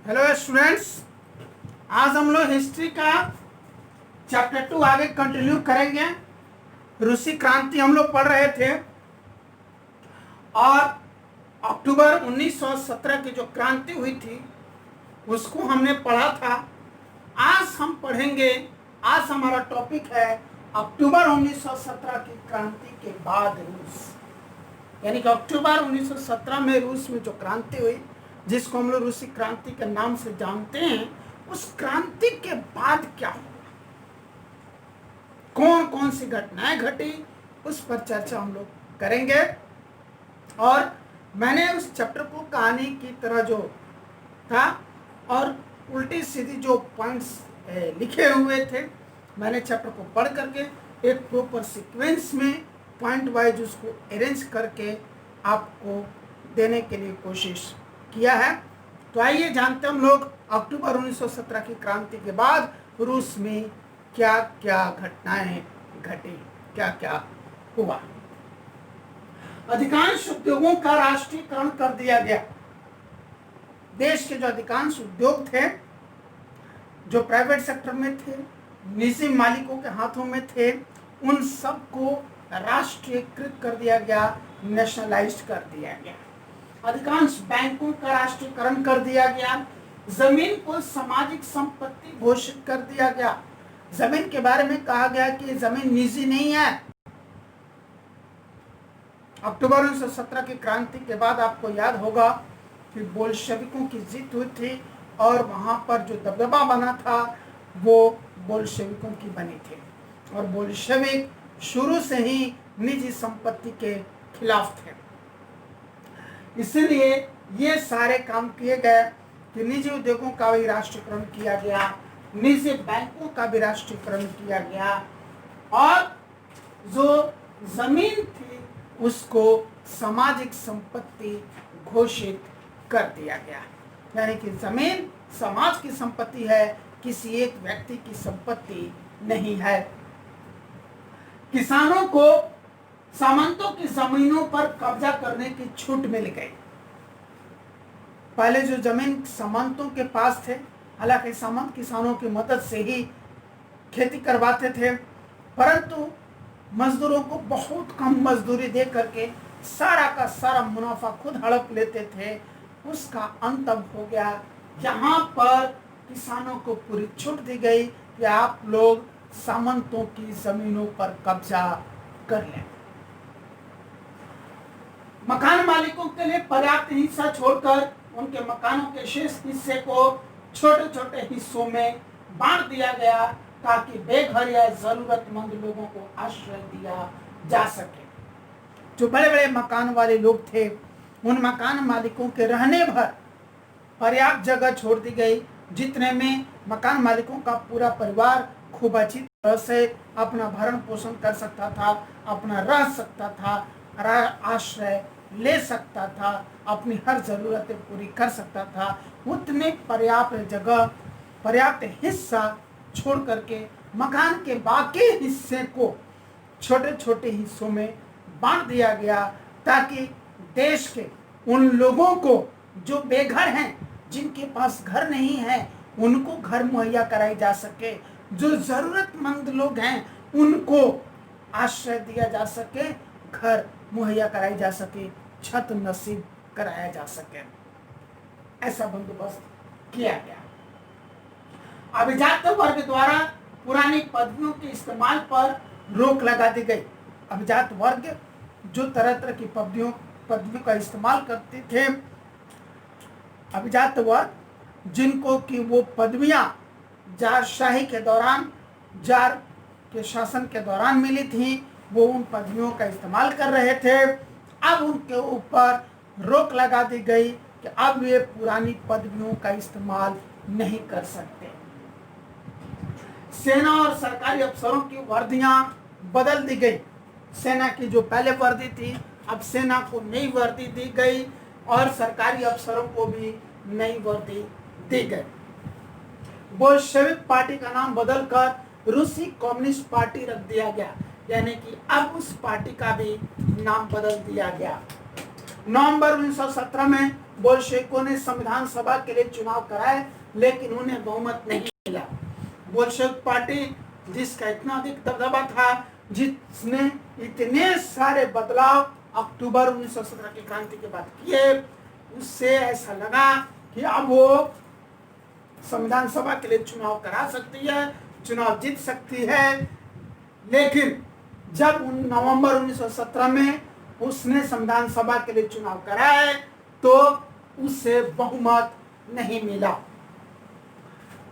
Hello students, आज हम लोग हिस्ट्री का चैप्टर 2 आगे कंटिन्यू करेंगे। रूसी क्रांति हम लोग पढ़ रहे थे और अक्टूबर 1917 की जो क्रांति हुई थी उसको हमने पढ़ा था। आज हम पढ़ेंगे, आज हमारा टॉपिक है अक्टूबर 1917 की क्रांति के बाद रूस, यानी कि अक्टूबर 1917 में रूस में जो क्रांति हुई जिसको हम लोग रूसी क्रांति के नाम से जानते हैं, उस क्रांति के बाद क्या हुआ, कौन कौन सी घटनाएं घटी, उस पर चर्चा हम लोग करेंगे। और मैंने उस चैप्टर को कहानी की तरह जो था और उल्टी सीधी जो पॉइंट्स लिखे हुए थे, मैंने चैप्टर को पढ़ करके एक प्रॉपर सीक्वेंस में पॉइंट वाइज उसको अरेंज करके आपको देने के लिए कोशिश किया है। तो आइए जानते हैं हम लोग अक्टूबर 1917 की क्रांति के बाद रूस में क्या क्या घटनाएं घटी, क्या क्या हुआ। अधिकांश उद्योगों का राष्ट्रीयकरण कर दिया गया। देश के जो अधिकांश उद्योग थे, जो प्राइवेट सेक्टर में थे, निजी मालिकों के हाथों में थे, उन सबको राष्ट्रीयकृत कर दिया गया, नेशनलाइज्ड कर दिया गया। अधिकांश बैंकों का राष्ट्रीयकरण कर दिया गया। जमीन को सामाजिक संपत्ति घोषित कर दिया गया। जमीन के बारे में कहा गया कि जमीन निजी नहीं है। अक्टूबर 1917 की क्रांति के बाद आपको याद होगा कि बोल्शेविकों की जीत हुई थी और वहां पर जो दबदबा बना था वो बोल्शेविकों की बनी थी। और बोल्शेविक शुरू से ही निजी संपत्ति के खिलाफ थे, इसलिए ये सारे काम किए गए कि निजी उद्योगों का भी राष्ट्रीयकरण किया गया, निजी बैंकों का भी राष्ट्रीयकरण किया गया और जो जमीन थी उसको सामाजिक संपत्ति घोषित कर दिया गया। यानी कि जमीन समाज की संपत्ति है, किसी एक व्यक्ति की संपत्ति नहीं है। किसानों को सामंतों की जमीनों पर कब्जा करने की छूट मिल गई। पहले जो जमीन सामंतों के पास थे, हालांकि सामंत किसानों की मदद से ही खेती करवाते थे, परंतु मजदूरों को बहुत कम मजदूरी दे करके सारा का सारा मुनाफा खुद हड़प लेते थे। उसका अंत अब हो गया। यहाँ पर किसानों को पूरी छूट दी गई कि आप लोग सामंतों की जमीनों पर कब्जा कर लें। मकान मालिकों के लिए पर्याप्त हिस्सा छोड़कर उनके मकानों के शेष हिस्से को छोटे छोटे हिस्सों में बांट दिया गया ताकि बेघर या जरूरतमंद लोगों को आश्रय दिया जा सके। जो बड़े बड़े मकान वाले लोग थे, उन मकान मालिकों के रहने भर पर्याप्त जगह छोड़ दी गई, जितने में मकान मालिकों का पूरा परिवार खूब अच्छी तरह से अपना भरण पोषण कर सकता था, अपना रह सकता था, आश्रय ले सकता था, अपनी हर जरूरतें पूरी कर सकता था। उतने पर्याप्त जगह, पर्याप्त हिस्सा छोड़ करके मकान के बाकी हिस्से को छोटे छोटे हिस्सों में बांट दिया गया ताकि देश के उन लोगों को जो बेघर हैं, जिनके पास घर नहीं है, उनको घर मुहैया कराई जा सके। जो जरूरतमंद लोग हैं उनको आश्रय दिया जा सके, घर मुहैया कराई जा सके, छत नसीब कराया जा सके। ऐसा बंदोबस्त किया गया। अभिजात वर्ग द्वारा पुरानी पदवियों के इस्तेमाल पर रोक लगा दी गई। अभिजात वर्ग जो तरह तरह की पदवियों का इस्तेमाल करते थे, अभिजात वर्ग जिनको कि वो पदवियां जारशाही के दौरान, जार के शासन के दौरान मिली थी, वो उन पदवियों का इस्तेमाल कर रहे थे। अब उनके ऊपर रोक लगा दी गई कि अब ये पुरानी पदवियों का इस्तेमाल नहीं कर सकते। सेना और सरकारी अफसरों की वर्दियां बदल दी गई। सेना की जो पहले वर्दी थी, अब सेना को नई वर्दी दी गई और सरकारी अफसरों को भी नई वर्दी दी गई। बोल्शेविक पार्टी का नाम बदलकर रूसी कम्युनिस्ट पार्टी रख दिया गया, यानी कि अब उस पार्टी का भी नाम बदल दिया गया। नवंबर 1917 में बोल्शेविकों ने संविधान सभा के लिए चुनाव कराए, लेकिन उन्हें बहुमत नहीं मिला। बोल्शेविक पार्टी जिसका इतना अधिक दबदबा था, जिसने इतने सारे बदलाव अक्टूबर 1917 की क्रांति के बाद किए, उससे ऐसा लगा कि अब वो संविधान सभा के लिए चुनाव करा सकती है, चुनाव जीत सकती है। लेकिन जब नवंबर 1917 में उसने संविधान सभा के लिए चुनाव कराए तो उससे बहुमत नहीं मिला।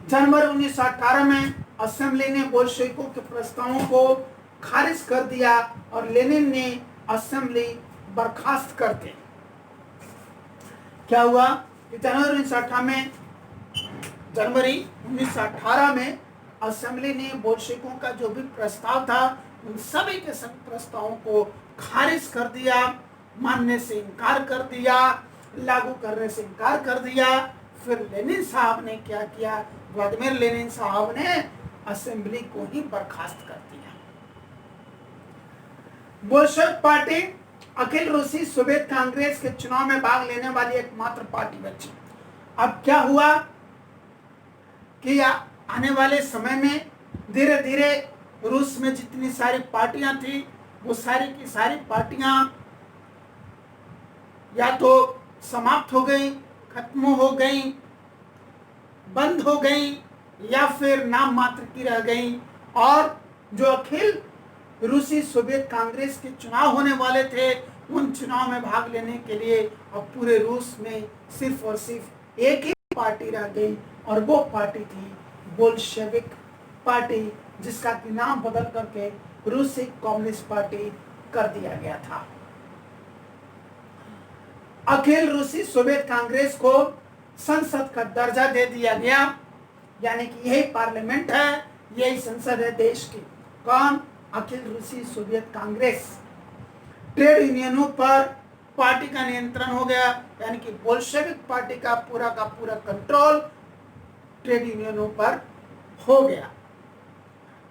जनवरी 1918 में असेंबली ने बोल्शेविकों के प्रस्तावों को खारिज कर दिया और लेनिन ने असेंबली बर्खास्त कर दी। क्या हुआ कि जनवरी 1918 में असेंबली ने बोल्शेविकों का जो भी प्रस्ताव था, उन सभी के सब प्रस्तावों को खारिज कर दिया, मानने से इनकार कर दिया, लागू करने से इनकार कर दिया। फिर लेनिन साहब ने क्या किया, व्लादिमीर लेनिन साहब ने असेंबली को ही बर्खास्त कर दिया। बोल्शेविक पार्टी अखिल रूसी सोवियत कांग्रेस के चुनाव में भाग लेने वाली एकमात्र पार्टी बची। अब क्या हुआ कि आने वाले समय में धीरे धीरे रूस में जितनी सारी पार्टियां थी, वो सारी की सारी पार्टियां या तो समाप्त हो गई, खत्म हो गई, बंद हो गई, या फिर नाम मात्र की रह गई। और जो अखिल रूसी सोवियत कांग्रेस के चुनाव होने वाले थे, उन चुनाव में भाग लेने के लिए अब पूरे रूस में सिर्फ और सिर्फ एक ही पार्टी रह गई, और वो पार्टी थी बोल्शेविक पार्टी, जिसका कि नाम बदल करके रूसी कम्युनिस्ट पार्टी कर दिया गया था। अखिल रूसी सोवियत कांग्रेस को संसद का दर्जा दे दिया गया, यानी कि यही पार्लियामेंट है, यही संसद है देश की। कौन? अखिल रूसी सोवियत कांग्रेस। ट्रेड यूनियनों पर पार्टी का नियंत्रण हो गया, यानी कि बोल्शेविक पार्टी का पूरा कंट्रोल ट्रेड यूनियनों पर हो गया।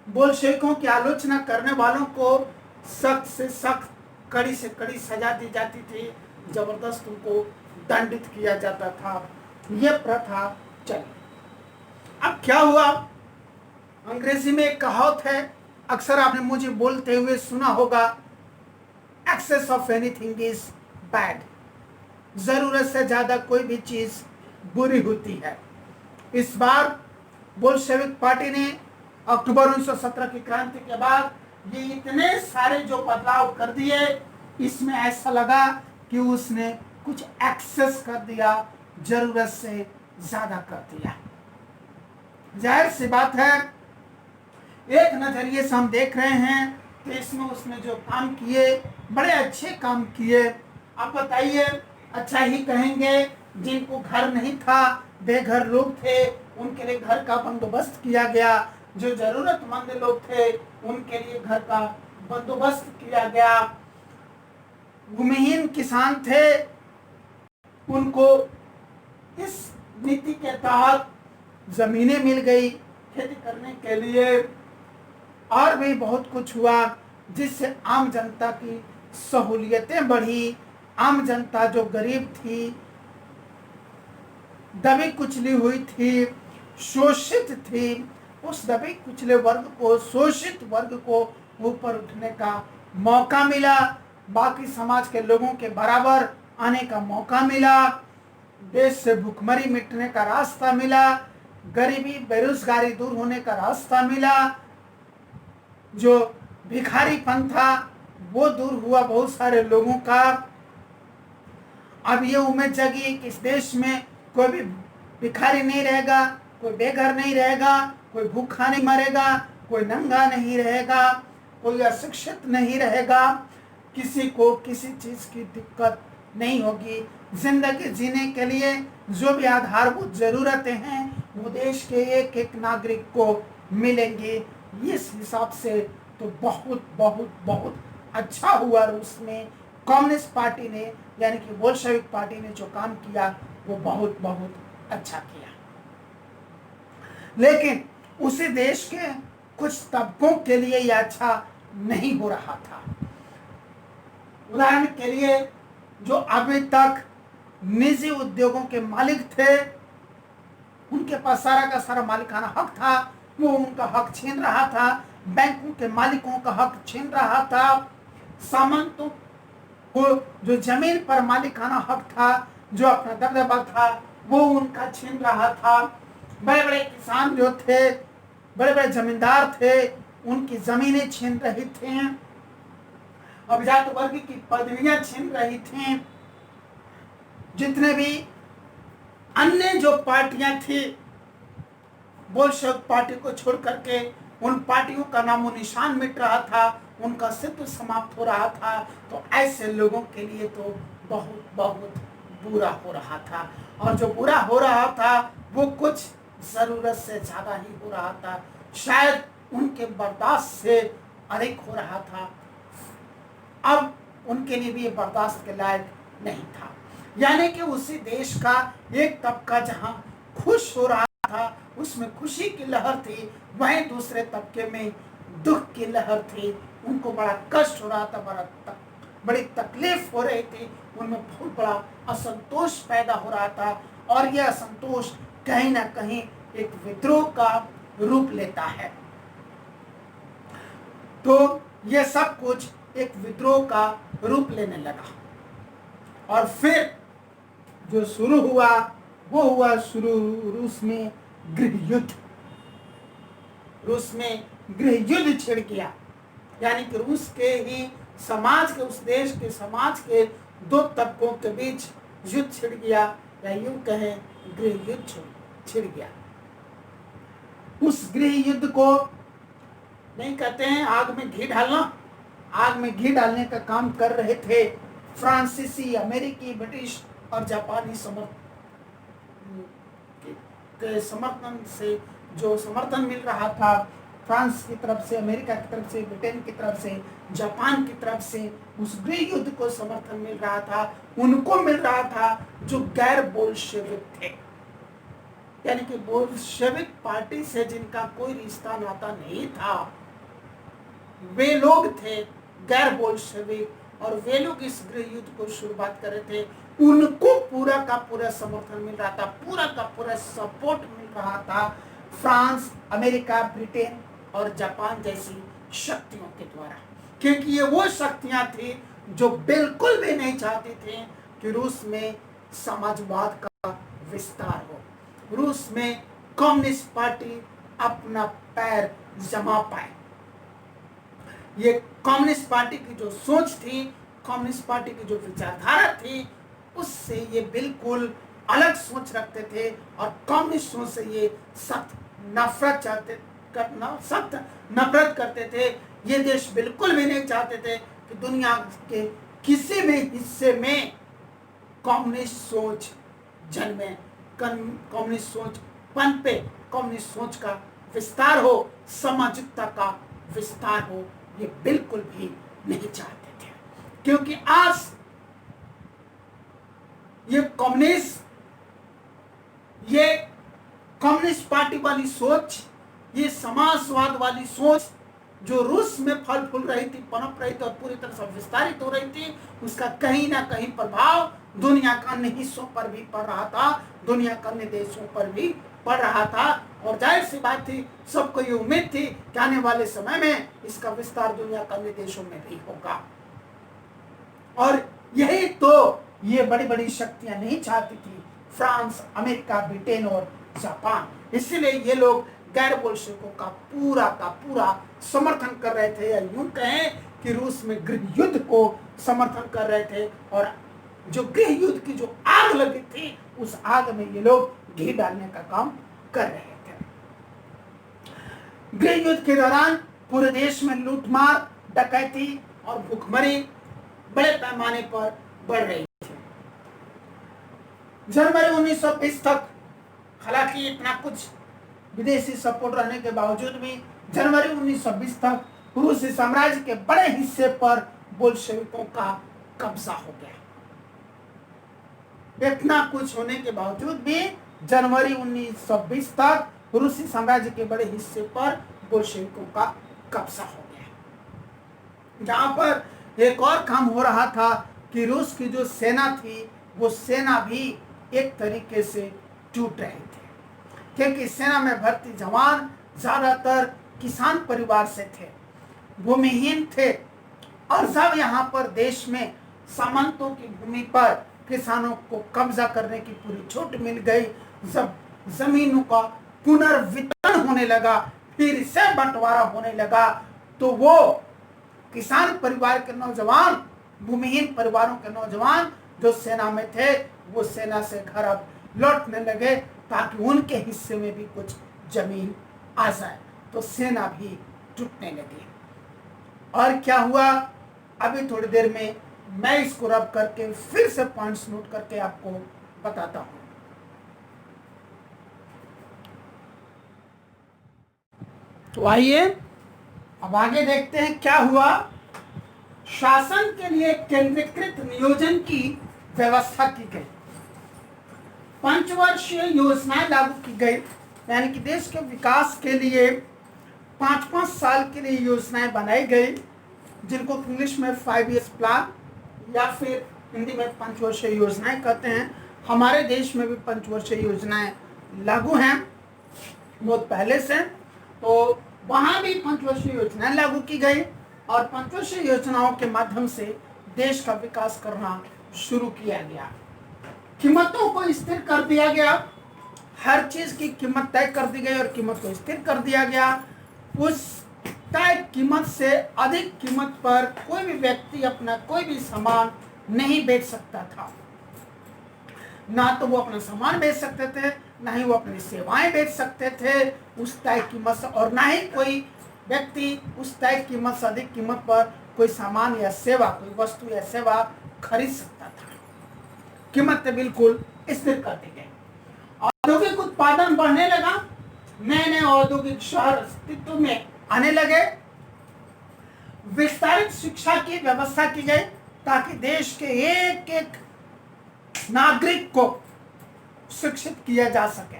बोल्शेविकों की आलोचना करने वालों को सख्त से सख्त, कड़ी से कड़ी सजा दी जाती थी, जबरदस्त उनको दंडित किया जाता था। यह प्रथा चली। अब क्या हुआ, अंग्रेजी में एक कहावत है, अक्सर आपने मुझे बोलते हुए सुना होगा, excess of anything is bad. जरूरत से ज्यादा कोई भी चीज बुरी होती है। इस बार बोल्शेविक पार्टी ने अक्टूबर 1917 की क्रांति के बाद ये इतने सारे जो बदलाव कर दिए, इसमें ऐसा लगा कि उसने कुछ एक्सेस कर दिया, जरूरत से ज्यादा कर दिया। जाहिर सी बात है, एक नजरिए से हम देख रहे हैं कि इसमें उसने जो काम किए, बड़े अच्छे काम किए। आप बताइए, अच्छा ही कहेंगे, जिनको घर नहीं था, बेघर लोग थे, उनके लिए घर का बंदोबस्त किया गया। जो जरूरतमंद लोग थे, उनके लिए घर का बंदोबस्त किया गया। भूमिहीन किसान थे, उनको इस नीति के तहत जमीनें मिल गई खेती करने के लिए। और भी बहुत कुछ हुआ, जिससे आम जनता की सहूलियतें बढ़ी। आम जनता जो गरीब थी, दबी कुचली हुई थी, शोषित थी, उस दबे कुचले वर्ग को, शोषित वर्ग को ऊपर उठने का मौका मिला, बाकी समाज के लोगों के बराबर आने का मौका मिला, देश से भूखमरी मिटने का रास्ता मिला, गरीबी बेरोजगारी दूर होने का रास्ता मिला, जो भिखारीपन था वो दूर हुआ बहुत सारे लोगों का। अब ये उम्मीद जगी कि इस देश में कोई भी भिखारी नहीं रहेगा, कोई बेघर नहीं रहेगा, कोई भूखा नहीं मरेगा, कोई नंगा नहीं रहेगा, कोई अशिक्षित नहीं रहेगा, किसी को किसी चीज की दिक्कत नहीं होगी। जिंदगी जीने के लिए जो भी आधारभूत जरूरतें हैं, वो देश के एक एक नागरिक को मिलेंगी। इस हिसाब से तो बहुत बहुत बहुत अच्छा हुआ रूस में। कम्युनिस्ट पार्टी ने, यानी कि बोल्शेविक पार्टी ने जो काम किया, वो बहुत बहुत अच्छा किया। लेकिन उसी देश के कुछ तबकों के लिए यह अच्छा नहीं हो रहा था। उदाहरण के लिए, जो अभी तक निजी उद्योगों के मालिक थे, उनके पास सारा का सारा मालिकाना हक था, वो उनका हक छीन रहा था। बैंकों के मालिकों का हक छीन रहा था। सामंतों को जो जमीन पर मालिकाना हक था, जो अपना दबदबा था, वो उनका छीन रहा था। बड़े बड़े किसान जो थे, बड़े बड़े जमींदार थे, उनकी जमीनें छीन रही थी, अभिजात वर्ग की पदवियां छीन रही थी। जितने भी अन्य जो पार्टियां थी, बोल्शेविक पार्टी को छोड़ करके उन पार्टियों का नामो निशान मिट रहा था, उनका अस्तित्व समाप्त हो रहा था। तो ऐसे लोगों के लिए तो बहुत बहुत बुरा हो रहा था, और जो बुरा हो रहा था वो कुछ जरूरत से ज्यादा ही हो रहा था, शायद उनके बर्दाश्त से अधिक हो रहा था। अब उनके लिए भी ये बर्दाश्त के लायक नहीं था। यानी कि उसी देश का एक तबका जहां खुश हो रहा था, उसमें खुशी की लहर थी, वहीं दूसरे तबके में दुख की लहर थी। उनको बड़ा कष्ट हो रहा था, बड़ी तकलीफ हो रही थी, उनमें बहुत बड़ा असंतोष पैदा हो रहा था। और यह असंतोष कहीं ना कहीं एक विद्रोह का रूप लेता है। तो यह सब कुछ एक विद्रोह का रूप लेने लगा, और फिर जो शुरू हुआ वो हुआ शुरू रूस में गृह युद्ध। रूस में गृह युद्ध छिड़ गया, यानी कि रूस के ही समाज के, उस देश के समाज के दो तबकों के बीच युद्ध छिड़ गया, या यूं कहें गृह युद्ध छिड़ गया। उस गृह युद्ध को नहीं कहते हैं आग में घी डालना, आग में घी डालने का काम कर रहे थे फ्रांसीसी, अमेरिकी, ब्रिटिश और जापानी समर्थन से। जो समर्थन मिल रहा था फ्रांस की तरफ से, अमेरिका की तरफ से, ब्रिटेन की तरफ से, जापान की तरफ से, उस गृह युद्ध को समर्थन मिल रहा था, उनको मिल रहा था जो गैर बोल्शेविक थे, यानी कि बोल्शेविक पार्टी से जिनका कोई रिश्ता नाता नहीं था, वे लोग थे गैर बोल्शेविक, और वे लोग इस गृह युद्ध को शुरुआत कर रहे थे। उनको पूरा का पूरा समर्थन मिल रहा था, पूरा का पूरा सपोर्ट मिल रहा था फ्रांस, अमेरिका, ब्रिटेन और जापान जैसी शक्तियों के द्वारा, क्योंकि ये वो शक्तियां थी जो बिल्कुल भी नहीं चाहती थी कि रूस में समाजवाद का विस्तार हो, रूस में कम्युनिस्ट पार्टी अपना पैर जमा पाए। ये कम्युनिस्ट पार्टी की जो सोच थी, कम्युनिस्ट पार्टी की जो विचारधारा थी, उससे ये बिल्कुल अलग सोच रखते थे, और कम्युनिस्टों से ये सख्त नफरत करते थे। ये देश बिल्कुल भी नहीं चाहते थे कि दुनिया के किसी भी हिस्से में कम्युनिस्ट सोच जन्मे, कम्युनिस्ट सोच पनपे, कम्युनिस्ट सोच का विस्तार हो, सामाजिकता का विस्तार हो, ये बिल्कुल भी नहीं चाहते थे। क्योंकि आज ये कम्युनिस्ट पार्टी वाली सोच, ये समाजवाद वाली सोच जो रूस में फल फूल रही थी, पनप रही थी और पूरी तरह से विस्तारित हो रही थी, उसका कहीं ना कहीं प्रभाव दुनिया के अन्य हिस्सों पर भी पड़ रहा था, दुनिया के अन्य देशों पर भी पड़ रहा था। और जाहिर सी बात थी, सबको ये उम्मीद थी कि आने वाले समय में इसका विस्तार दुनिया के अन्य देशों में भी होगा। और यही तो ये बड़ी बड़ी शक्तियां नहीं चाहती थी, फ्रांस, अमेरिका, ब्रिटेन और जापान। इसीलिए ये लोग गैर बोल्शेविकों का पूरा समर्थन कर रहे थे, या यूं कहें कि रूस में गृह युद्ध को समर्थन कर रहे थे। और जो गृह युद्ध की जो आग लगी थी, उस आग में ये लोग घी डालने का काम कर रहे थे। गृह युद्ध के दौरान पूरे देश में लूटमार, डकैती और भूखमरी बड़े पैमाने पर बढ़ रही थी। जनवरी 1920 तक, हालांकि इतना कुछ विदेशी सपोर्ट रहने के बावजूद भी, जनवरी 1920 तक रूसी साम्राज्य के बड़े हिस्से पर बोल्शेविकों का कब्जा हो गया। इतना कुछ होने के बावजूद भी जनवरी 1920 तक रूसी साम्राज्य के बड़े हिस्से पर बोल्शेविकों का कब्जा हो गया। जहां पर एक और काम हो रहा था कि रूस की जो सेना थी वो सेना भी एक तरीके से टूट रहे थे, क्योंकि सेना में भर्ती जवान ज्यादातर किसान परिवार से थे, भूमिहीन थे। और जब यहाँ पर देश में सामंतों की भूमि पर किसानों को कब्जा करने की पूरी छूट मिल गई, जब जमीनों का पुनर्वितरण होने लगा, फिर से बंटवारा होने लगा, तो वो किसान परिवार के नौजवान, भूमिहीन परिवारों के नौजवान जो सेना में थे, वो सेना से घर अब लौटने लगे ताकि उनके हिस्से में भी कुछ जमीन आ जाए। तो सेना भी टूटने लगी। और क्या हुआ, अभी थोड़ी देर में मैं इसको रब करके फिर से पॉइंट्स नोट करके आपको बताता हूं। तो आइए अब आगे देखते हैं क्या हुआ। शासन के लिए केंद्रीकृत नियोजन की व्यवस्था की गई, पंचवर्षीय योजनाएं लागू की गई, यानी कि देश के विकास के लिए 5-5 साल के लिए योजनाएं बनाई गई, जिनको इंग्लिश में 5 ईयर्स प्लान या फिर हिंदी में पंचवर्षीय योजनाएं कहते हैं। हमारे देश में भी पंचवर्षीय योजनाएं लागू हैं बहुत पहले से, तो वहाँ भी पंचवर्षीय योजनाएं लागू की गई और पंचवर्षीय योजनाओं के माध्यम से देश का विकास करना शुरू किया गया। कीमतों को स्थिर कर दिया गया, हर चीज की कीमत तय कर दी गई और कीमत को स्थिर कर दिया गया। उस तय कीमत से अधिक कीमत पर कोई भी व्यक्ति अपना कोई भी सामान नहीं बेच सकता था। ना तो वो अपना सामान बेच सकते थे, ना ही वो अपनी सेवाएं बेच सकते थे उस तय कीमत से, और ना ही कोई व्यक्ति उस तय कीमत से अधिक कीमत पर कोई सामान या सेवा, कोई वस्तु या सेवा खरीद सकता था। कीमत बिल्कुल स्थिर कर दी गई। औद्योगिक उत्पादन बढ़ने लगा, नए नए औद्योगिक शहर अस्तित्व में आने लगे, विस्तारित शिक्षा की व्यवस्था की गई ताकि देश के एक एक नागरिक को शिक्षित किया जा सके।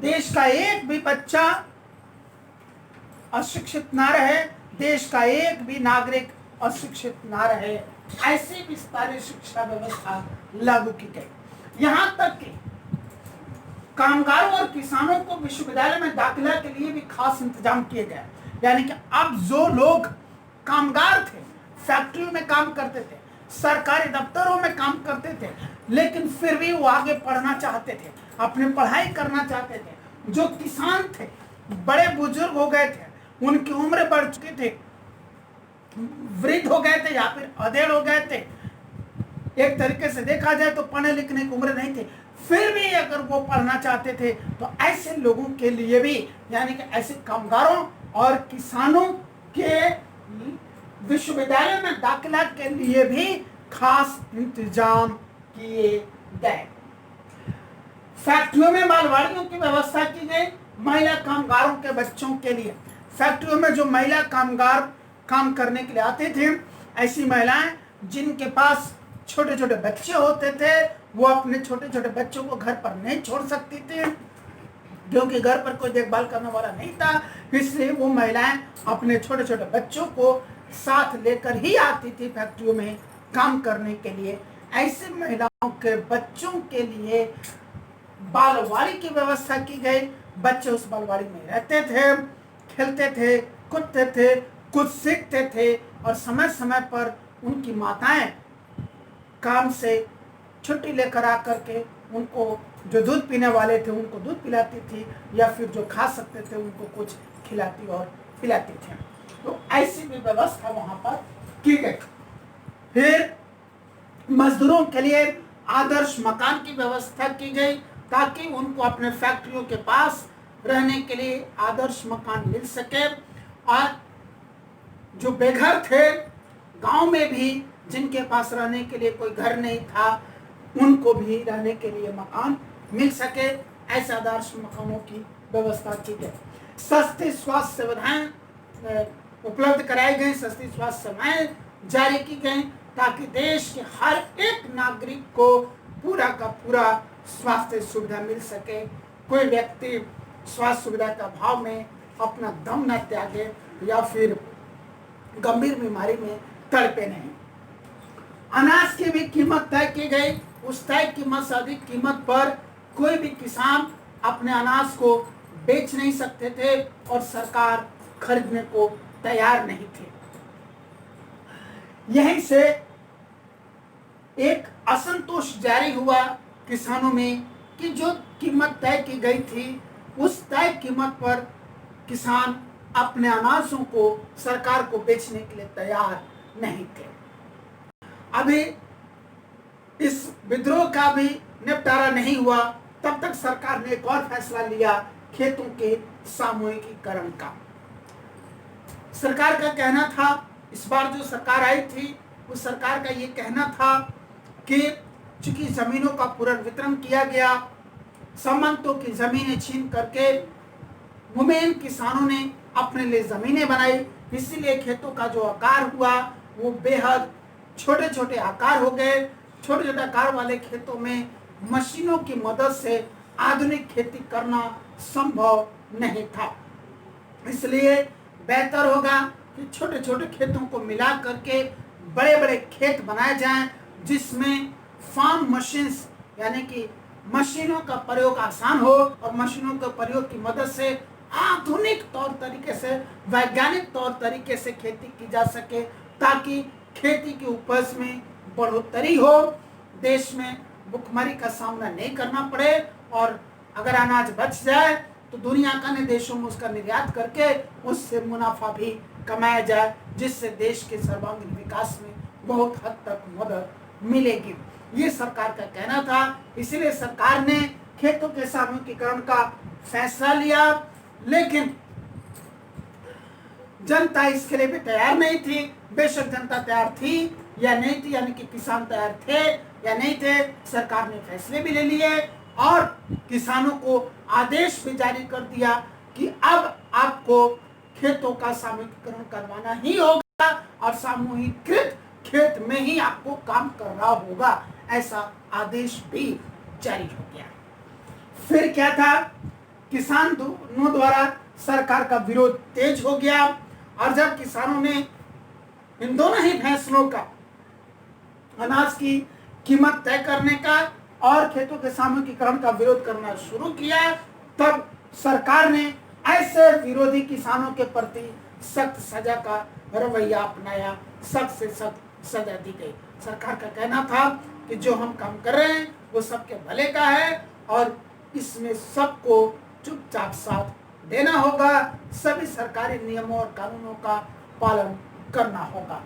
देश का एक भी बच्चा अशिक्षित ना रहे, देश का एक भी नागरिक अशिक्षित ना रहे, ऐसी विस्तारित शिक्षा व्यवस्था लागू की गई। यहां तक कि कामगारों और किसानों को विश्वविद्यालय में दाखिला के लिए भी खास इंतजाम किए गए। यानी कि अब जो लोग कामगार थे, फैक्ट्रियों में काम करते थे, सरकारी दफ्तरों में काम करते थे, लेकिन फिर भी वो आगे पढ़ना चाहते थे, अपनी पढ़ाई करना चाहते थे, जो किसान थे, बड़े बुजुर्ग हो गए थे, उनकी उम्र बढ़ चुकी थी, वृद्ध हो गए थे या फिर अधेड़ हो गए थे, एक तरीके से देखा जाए तो पढ़ने लिखने की उम्र नहीं थी, फिर भी अगर वो पढ़ना चाहते थे तो ऐसे लोगों के लिए भी, यानी कि ऐसे कामगारों और किसानों के विश्वविद्यालय में दाखिला के लिए भी खास इंतजाम किए गए। फैक्ट्रियों में मालगाड़ियों की व्यवस्था की गई महिला कामगारों के बच्चों के लिए। फैक्ट्रियों में जो महिला कामगार काम करने के लिए आते थे, ऐसी महिलाएं जिनके पास छोटे छोटे बच्चे होते थे, वो अपने छोटे छोटे बच्चों को घर पर नहीं छोड़ सकती थी, क्योंकि घर पर कोई देखभाल करने वाला नहीं था। इसलिए वो महिलाएं अपने छोटे छोटे बच्चों को साथ लेकर ही आती थी फैक्ट्रियों में काम करने के लिए। ऐसे महिलाओं के बच्चों के लिए बालवाड़ी की व्यवस्था की गई। बच्चे उस बालवाड़ी में रहते थे, खेलते थे, कूदते थे, कुछ सीखते थे, और समय समय पर उनकी माताएं काम से छुट्टी लेकर आकर के उनको, जो दूध पीने वाले थे उनको दूध पिलाती थी, या फिर जो खा सकते थे उनको कुछ खिलाती और पिलाती थी। तो ऐसी भी व्यवस्था वहां पर की गई। फिर मजदूरों के लिए आदर्श मकान की व्यवस्था की गई ताकि उनको अपने फैक्ट्रियों के पास रहने के लिए आदर्श मकान मिल सके। और जो बेघर थे गांव में भी, जिनके पास रहने के लिए कोई घर नहीं था, उनको भी रहने के लिए मकान मिल सके, ऐसे आदर्श मकानों की व्यवस्था की गई। सस्ती स्वास्थ्य सुविधाएं उपलब्ध कराई गई, सस्ती स्वास्थ्य सेवाएं जारी की गई ताकि देश के हर एक नागरिक को पूरा का पूरा स्वास्थ्य सुविधा मिल सके। कोई व्यक्ति स्वास्थ्य सुविधा के अभाव में अपना दम न त्यागे या फिर गंभीर बीमारी में तड़पे नहीं। अनाज की भी कीमत तय की गई। उस तय कीमत से अधिक कीमत पर कोई भी किसान अपने अनाज को बेच नहीं सकते थे और सरकार खरीदने को तैयार नहीं थे। यहीं से एक असंतोष जारी हुआ किसानों में कि जो कीमत तय की गई थी उस तय कीमत पर किसान अपने अनाजों को सरकार को बेचने के लिए तैयार नहीं थे। अभी इस विद्रोह का भी निपटारा नहीं हुआ, तब तक सरकार ने एक और फैसला लिया, खेतों के सामूहिकीकरण का। सरकार का कहना था, इस बार जो सरकार आई थी उस सरकार का ये कहना था कि चूंकि जमीनों का पुनर्वितरण किया गया, सामंतों की जमीनें छीन करके मुमेन किसानों ने अपने लिए जमीनें बनाई, इसीलिए खेतों का जो आकार हुआ वो बेहद छोटे छोटे आकार हो गए। छोटे छोटे आकार वाले खेतों में मशीनों की मदद से आधुनिक खेती करना संभव नहीं था। इसलिए बेहतर होगा कि छोटे छोटे खेतों को मिला करके बड़े बड़े खेत बनाए जाएं, जिसमें फार्म मशीन्स यानी कि मशीनों का प्रयोग आसान हो और मशीनों के प्रयोग की मदद से आधुनिक तौर तरीके से, वैज्ञानिक तौर तरीके से खेती की जा सके, ताकि खेती की उपज में बढ़ोतरी हो, देश में भुखमरी का सामना नहीं करना पड़े और अगर अनाज बच जाए तो दुनिया के अन्य देशों में उसका निर्यात करके उससे मुनाफा भी कमाया जाए, जिससे देश के सर्वांगीण विकास में बहुत हद तक मदद मिलेगी। ये सरकार का कहना था। इसलिए सरकार ने खेतों के सामूहिकीकरण का फैसला लिया, लेकिन जनता इसके लिए भी तैयार नहीं थी। बेशक जनता तैयार थी या नहीं थी, यानी कि किसान तैयार थे या नहीं थे, सरकार ने फैसले भी ले लिए और किसानों को आदेश भी जारी कर दिया कि अब आपको खेतों का सामूहिकीकरण करवाना ही होगा और सामूहिकृत खेत में ही आपको काम करना होगा। ऐसा आदेश भी जारी हो गया। फिर क्या था, किसानों द्वारा सरकार का विरोध तेज हो गया और जब किसानों ने इन दोनों ही फैसलों का, अनाज की कीमत तय करने का और खेतों के सामूहिकीकरण का विरोध करना शुरू किया, तब सरकार ने ऐसे विरोधी किसानों के प्रति सख्त सजा का रवैया अपनाया। सख्त से सख्त सजा दी गई। सरकार का कहना था कि जो हम काम कर रहे हैं वो सबके भले का है और इसमें सबको चुपचाप साथ देना होगा, सभी सरकारी नियमों और कानूनों का पालन करना होगा।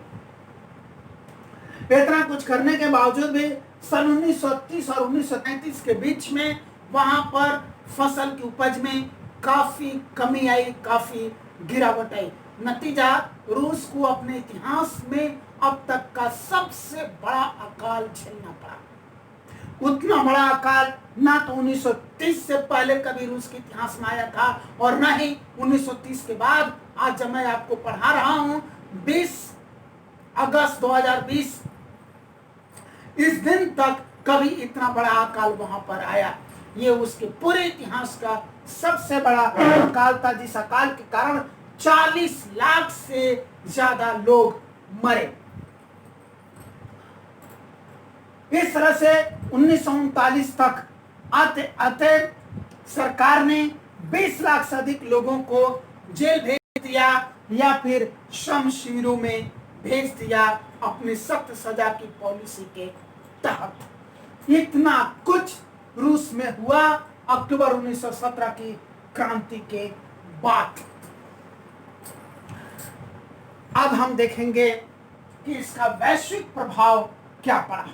इतना कुछ करने के बावजूद भी सन 1930 और 1933 के बीच में वहां पर फसल की उपज में काफी कमी आई, काफी गिरावट आई। नतीजा, रूस को अपने इतिहास में अब तक का सबसे बड़ा अकाल झेलना पड़ा। उतना बड़ा अकाल ना तो 1930 से पहले कभी रूस के इतिहास में आया था और ना ही 1930 के बाद। आज जब मैं आपको पढ़ा रहा हूं 20 अगस्त 2020, इस दिन तक कभी इतना बड़ा अकाल वहां पर आया। ये उसके पूरे इतिहास का सबसे बड़ा अकाल था, जिस अकाल के कारण 40 लाख से ज्यादा लोग मरे। इस तरह से 1939 तक आते आते सरकार ने 20 लाख से अधिक लोगों को जेल भेज दिया या फिर श्रम शिविरों में भेज दिया अपनी सख्त सजा की पॉलिसी के तहत। इतना कुछ रूस में हुआ अक्टूबर 1917 की क्रांति के बाद। अब हम देखेंगे कि इसका वैश्विक प्रभाव क्या पड़ा।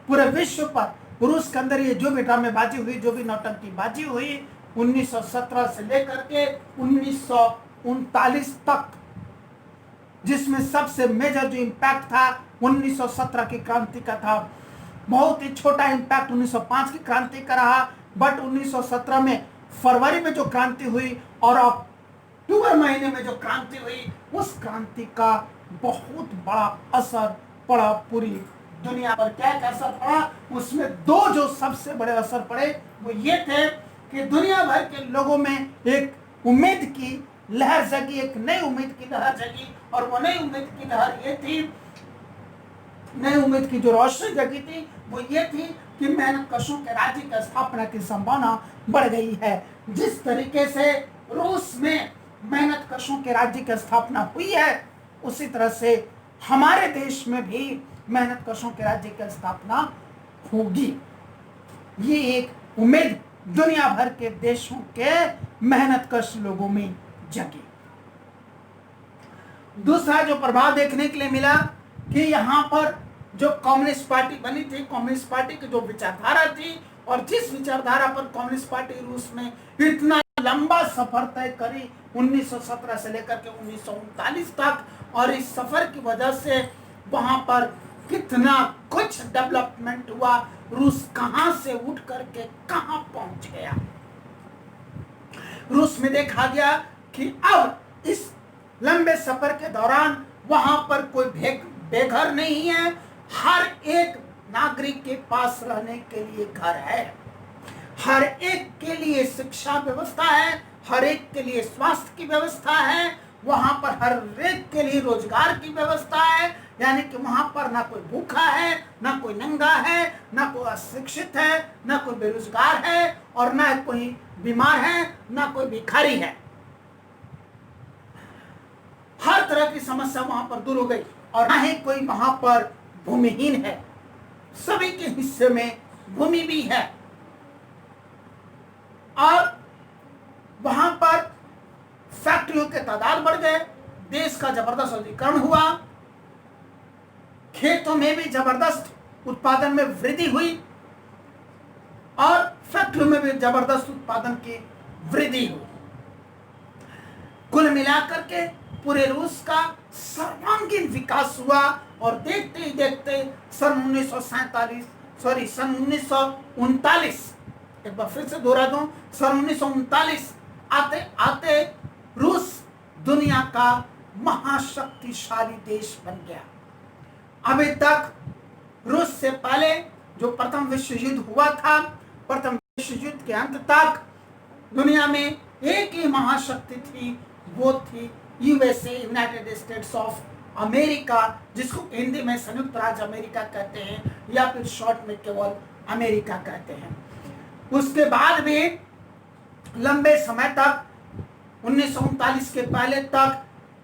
पूरे विश्व पर रूस के अंदर ये जो भी ड्रामेबाजी हुई, जो भी नौटंकीबाजी हुई 1917 से लेकर के 1939 तक, जिसमें सबसे मेजर जो इम्पैक्ट था 1917 की क्रांति का था। बहुत ही छोटा इम्पैक्ट 1905 की क्रांति का रहा, बट 1917 में फरवरी में जो क्रांति हुई और अक्टूबर महीने में जो क्रांति हुई, उस क्रांति का बहुत बड़ा असर पड़ा पूरी दुनिया पर। क्या असर पड़ा, उसमें दो जो सबसे बड़े असर पड़े वो ये थे कि दुनिया भर के लोगों में एक उम्मीद की लहर जगी, एक नई उम्मीद की लहर जगी। और वो नई उम्मीद की लहर ये थी नई उम्मीद की जो रोशनी जगी थी वो ये थी कि मेहनत कशों के राज्य की स्थापना की संभावना बढ़ गई है। जिस तरीके से रूस में मेहनत कशों के राज्य की स्थापना हुई है, उसी तरह से हमारे देश में भी मेहनत कशों के राज्य की स्थापना होगी। ये एक उम्मीद दुनिया भर के देशों के मेहनत कश लोगों में जगी। दूसरा जो प्रभाव देखने के लिए मिला कि यहाँ पर जो कम्युनिस्ट पार्टी बनी थी, कम्युनिस्ट पार्टी की जो विचारधारा थी, और जिस विचारधारा पर कम्युनिस्ट पार्टी रूस में इतना लंबा सफर तय करी 1917 से लेकर के 1939 तक, और इस सफर की वजह से वहां पर कितना कुछ डेवलपमेंट हुआ, रूस कहां से उठ करके कहां पहुंच गया। रूस में देखा गया कि अब इस लंबे सफर के दौरान वहां पर कोई बेघर नहीं है, हर एक नागरिक के पास रहने के लिए घर है, हर एक के लिए शिक्षा व्यवस्था है, हर एक के लिए स्वास्थ्य की व्यवस्था है, वहां पर हर एक के लिए रोजगार की व्यवस्था है। यानी कि वहां पर ना कोई भूखा है, ना कोई नंगा है, ना कोई अशिक्षित है, ना कोई बेरोजगार है, और ना कोई बीमार है, ना कोई भिखारी है। हर तरह की समस्या वहां पर दूर हो गई, और ना ही कोई वहां पर भूमिहीन है, सभी के हिस्से में भूमि भी है। और वहां पर फैक्ट्रियों के तादाद बढ़ गए, देश का जबरदस्त औद्योगिकरण हुआ, खेतों में भी जबरदस्त उत्पादन में वृद्धि हुई, और फैक्ट्रियों में भी जबरदस्त उत्पादन की वृद्धि हुई। कुल मिलाकर के पूरे रूस का सर्वांगीण विकास हुआ, और देखते ही देखते सन 1939 एक बार फिर से दोहरा दूं, सन 1939 आते आते रूस दुनिया का महाशक्तिशाली देश बन गया। अभी तक रूस से पहले जो प्रथम विश्व युद्ध हुआ था, प्रथम विश्व युद्ध के अंत तक दुनिया में एक ही महाशक्ति थी, वो थी USA, United states of America, जिसको हिंदी में संयुक्त राज्य अमेरिका कहते हैं, या फिर शॉर्ट में केवल अमेरिका कहते हैं। उसके बाद भी लंबे समय तक 1939 के पहले तक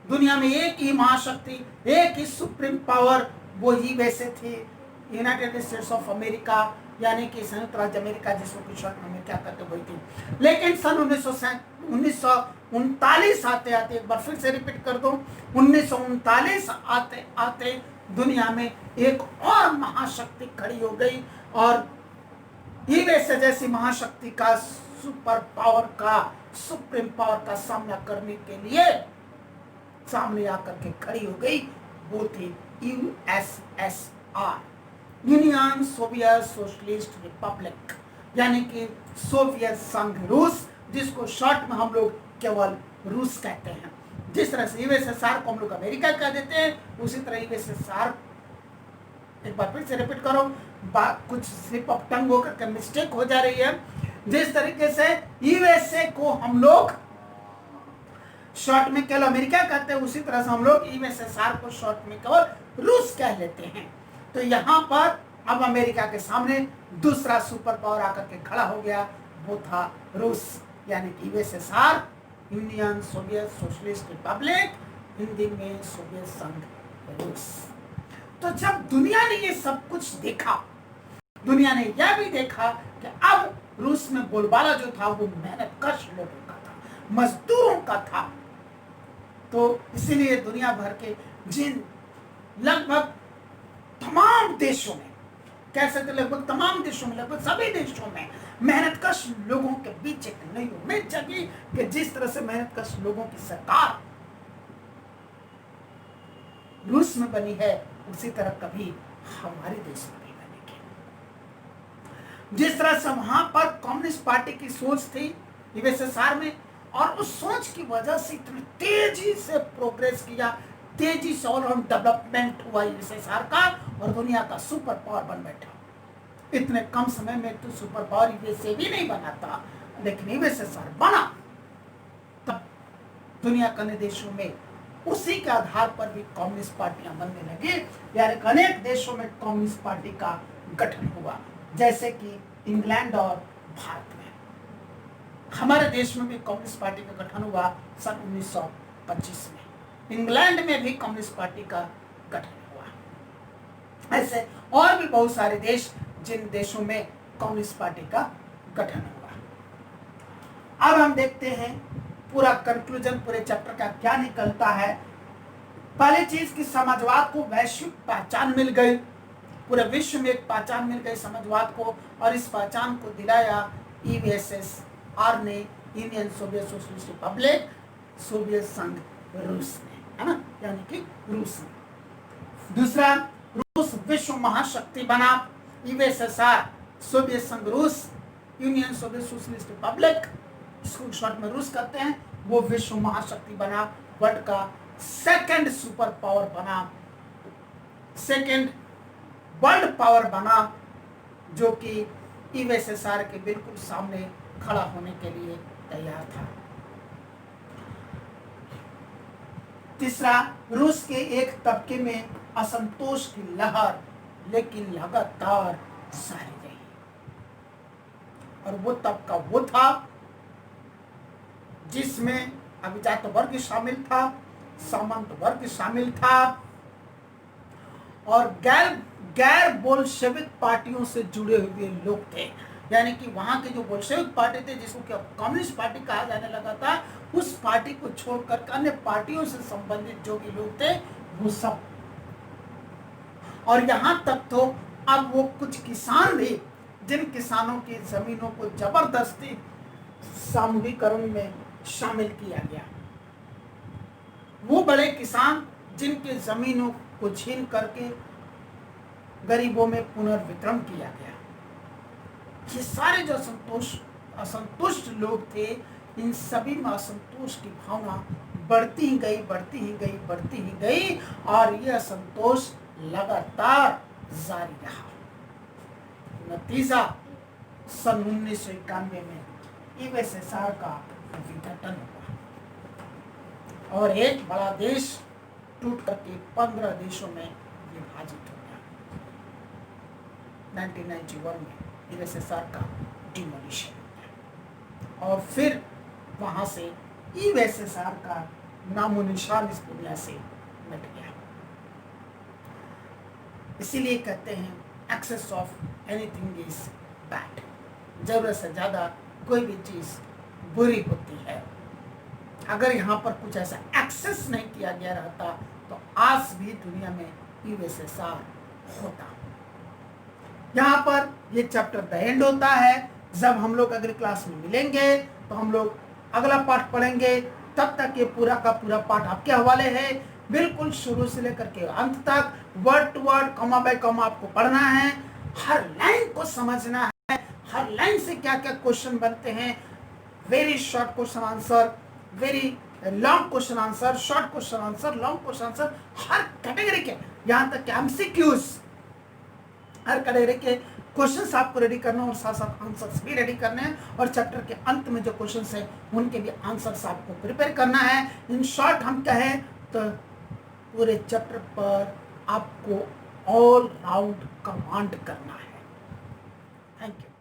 दुनिया में एक ही महाशक्ति, एक ही सुप्रीम पावर, वो यूएसए थी, यूनाइटेड स्टेट्स ऑफ अमेरिका, यानी कि संयुक्त राज्य अमेरिका, जिसको कुछ शॉर्ट में क्या कहते हुए थी। लेकिन सन 1939 आते आते, एक बार फिर से रिपीट कर दूं, 1939 आते आते दुनिया में एक और महाशक्ति खड़ी हो गई, और यूएसए जैसी महाशक्ति का सुपर पावर का, सुप्रीम पावर का सामना करने के लिए सामने आकर के खड़ी हो गई, वो थी USSR, union Soviet socialist Republic, यानी कि सोवियत संघ रूस, जिसको शॉर्ट में हम लोग केवल रूस कहते हैं। जिस तरह से यूएसएसआर को हम लोग अमेरिका कह देते हैं, उसी तरह यूएसएसआर, एक बार फिर से रिपीट करो, कुछ स्लिप ऑफ टंग होकर के मिस्टेक हो जा रही है। जिस तरीके से यूएसए को हम लोग शॉर्ट में केवल अमेरिका कहते हैं, उसी तरह से हम लोग यूएसएसआर को शॉर्ट में केवल रूस कह लेते हैं। तो यहाँ पर अब अमेरिका के सामने दूसरा सुपर पावर आकर के खड़ा हो गया, वो था रूस, यानी कि USSR, union Soviet socialist Republic, Hindi में सोवियत संघ रूस। तो जब दुनिया ने ये सब कुछ देखा, दुनिया ने यह भी देखा कि अब रूस में बोलबाला जो था वो मेहनतकश लोगों का था, मजदूरों का था। तो इसीलिए दुनिया भर के जिन लगभग तमाम देशों में, कह सकते लगभग तमाम देशों में, लगभग सभी देशों में मेहनतकश लोगों के बीच एक नई उम्मीद जगी कि जिस तरह से मेहनतकश लोगों की सरकार रूस में बनी है, उसी तरह कभी हमारे देश में भी बनेगी। जिस तरह से वहां पर कम्युनिस्ट पार्टी की सोच थी यूएसएसआर में, और उस सोच की वजह से इतनी तेजी से प्रोग्रेस किया, तेजी से ऑलराउंड डेवलपमेंट हुआ यूएसएसआर का, और दुनिया का सुपर पावर बन बैठा। इतने कम समय में तो सुपर पावर यूएसए भी नहीं बना था, लेकिन यूएसएसआर बना। तब दुनिया के अन्य देशों में उसी के आधार पर भी कम्युनिस्ट पार्टियां बनने लगी। यानी अनेक देशों में कम्युनिस्ट पार्टी का गठन हुआ, जैसे कि इंग्लैंड और भारत में। हमारे देश में भी कम्युनिस्ट पार्टी का गठन हुआ सन 1925 में। इंग्लैंड में भी कम्युनिस्ट पार्टी का गठन हुआ। ऐसे और भी बहुत सारे देश जिन देशों में कम्युनिस्ट पार्टी का गठन हुआ। अब हम देखते हैं पूरा कंक्लूजन पूरे चैप्टर का क्या निकलता है। पहली चीज कि समाजवाद को वैश्विक पहचान मिल गई, पूरे विश्व में एक पहचान मिल गई समाजवाद को, और इस पहचान को दिलाया यूएसएसआर ने, union Soviet socialist Republic, Soviet संघ रूस ने, है ना, यानी कि रूस ने। दूसरा, रूस विश्व महाशक्ति बना। यूएसएसआर, सोवियत संघ रूस, यूनियन सोवियत सोशलिस्ट रिपब्लिक, इसको शॉर्ट में रूस कहते हैं, वो विश्व महाशक्ति बना, वर्ल्ड का सेकंड सुपर पावर बना, सेकंड वर्ल्ड पावर बना, जो कि यूएसएसआर के बिल्कुल सामने खड़ा होने के लिए तैयार था। तीसरा, रूस के एक तबके में असंतोष की लहर लेकिन लगातार जारी रही, और वो तबका वो था जिसमें अभिजात वर्ग शामिल था, सामंत वर्ग शामिल था, और गैर बोल्शेविक पार्टियों से जुड़े हुए लोग थे। यानी कि वहां के जो बोल्शेविक पार्टी थे, जिसको कम्युनिस्ट पार्टी कहा जाने लगा था, उस पार्टी को छोड़कर अन्य पार्टियों से संबंधित जो भी लोग थे वो सब, और यहां तक तो अब वो कुछ किसान भी, जिन किसानों की जमीनों को जबरदस्ती सामूहिकरण में शामिल किया गया, वो बड़े किसान जिनके जमीनों को छीन करके गरीबों में पुनर्वितरण किया गया, ये सारे जो असंतुष्ट लोग थे, इन सभी में असंतोष की भावना बढ़ती ही गई, और यह असंतोष लगातार जारी रहा। नतीजा सन 1991 में यूएसएसआर का विघटन हुआ, और एक बड़ा देश टूट करके 15 देशों में विभाजित हो गया। 1991 में यूएसएसआर का डिमोलिशन हो गया, और फिर वहां से यूएसएसआर का नामो निशान इस दुनिया से मिट गया। इसीलिए कहते हैं excess of anything is bad, जरूरत से ज्यादा कोई भी चीज बुरी होती है। अगर यहाँ पर कुछ ऐसा एक्सेस नहीं किया गया रहता तो आज भी दुनिया में यूएसएसआर होता। यहाँ पर ये चैप्टर द एंड होता है। जब हम लोग अगली क्लास में मिलेंगे तो हम लोग अगला पाठ पढ़ेंगे। तब तक ये पूरा का पूरा पाठ आपके हवाले है, बिल्कुल शुरू से लेकर के अंत तक, word to word, comma by comma आपको पढ़ना है, हर लाइन को समझना है, हर लाइन से क्या क्या क्वेश्चन बनते हैं, very short question answer, very long question answer, short question answer, long question answer, हर कैटेगरी के, यहाँ तक कि एमसीक्यूज, हर कैटेगरी के क्वेश्चंस आपको रेडी करना और साथ साथ आंसर्स भी रेडी करने हैं, और चैप्टर के अंत में जो क्वेश्चंस हैं उनके भी आंसर्स आपको प्रिपेयर करना है। इन शॉर्ट हम कहें तो पूरे चैप्टर पर आपको ऑल राउंड कमांड करना है। Thank you.